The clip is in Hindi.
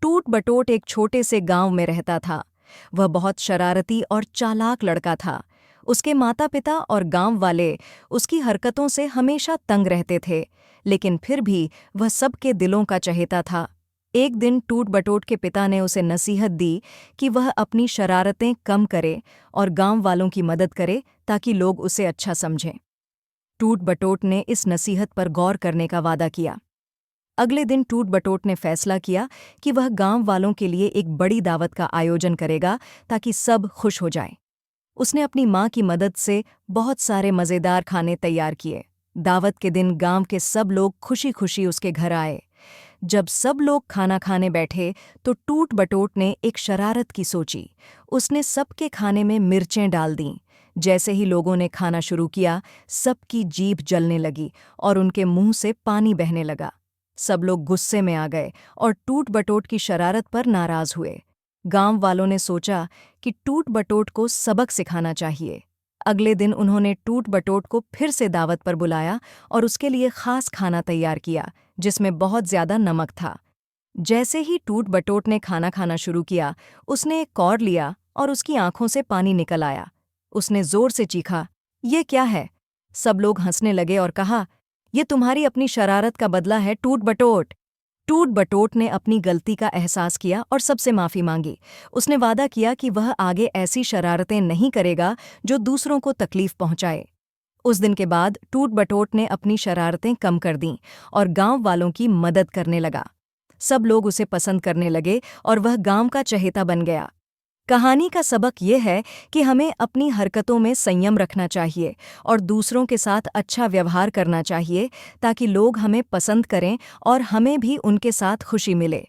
टूट बटोट एक छोटे से गांव में रहता था। वह बहुत शरारती और चालाक लड़का था। उसके माता पिता और गांव वाले उसकी हरकतों से हमेशा तंग रहते थे, लेकिन फिर भी वह सबके दिलों का चहेता था। एक दिन टूट बटोट के पिता ने उसे नसीहत दी कि वह अपनी शरारतें कम करे और गांव वालों की मदद करे ताकि लोग उसे अच्छा समझें। टूट बटोट ने इस नसीहत पर गौर करने का वादा किया। अगले दिन टूट बटोट ने फैसला किया कि वह गांव वालों के लिए एक बड़ी दावत का आयोजन करेगा ताकि सब खुश हो जाएं। उसने अपनी माँ की मदद से बहुत सारे मज़ेदार खाने तैयार किए। दावत के दिन गांव के सब लोग खुशी खुशी उसके घर आए। जब सब लोग खाना खाने बैठे तो टूट बटोट ने एक शरारत की सोची। उसने सबके खाने में मिर्चें डाल दीं। जैसे ही लोगों ने खाना शुरू किया, सबकी जीभ जलने लगी और उनके मुंह से पानी बहने लगा। सब लोग गुस्से में आ गए और टूट बटोट की शरारत पर नाराज हुए। गांव वालों ने सोचा कि टूट बटोट को सबक सिखाना चाहिए। अगले दिन उन्होंने टूट बटोट को फिर से दावत पर बुलाया और उसके लिए खास खाना तैयार किया जिसमें बहुत ज्यादा नमक था। जैसे ही टूट बटोट ने खाना खाना शुरू किया, उसने एक कौर लिया और उसकी आंखों से पानी निकल आया। उसने जोर से चीखा, "ये क्या है?" सब लोग हंसने लगे और कहा, "ये तुम्हारी अपनी शरारत का बदला है टूट बटोट।" टूट बटोट ने अपनी गलती का एहसास किया और सबसे माफ़ी मांगी। उसने वादा किया कि वह आगे ऐसी शरारतें नहीं करेगा जो दूसरों को तकलीफ पहुंचाए। उस दिन के बाद टूट बटोट ने अपनी शरारतें कम कर दीं और गांव वालों की मदद करने लगा। सब लोग उसे पसंद करने लगे और वह गांव का चहेता बन गया। कहानी का सबक ये है कि हमें अपनी हरकतों में संयम रखना चाहिए और दूसरों के साथ अच्छा व्यवहार करना चाहिए ताकि लोग हमें पसंद करें और हमें भी उनके साथ खुशी मिले।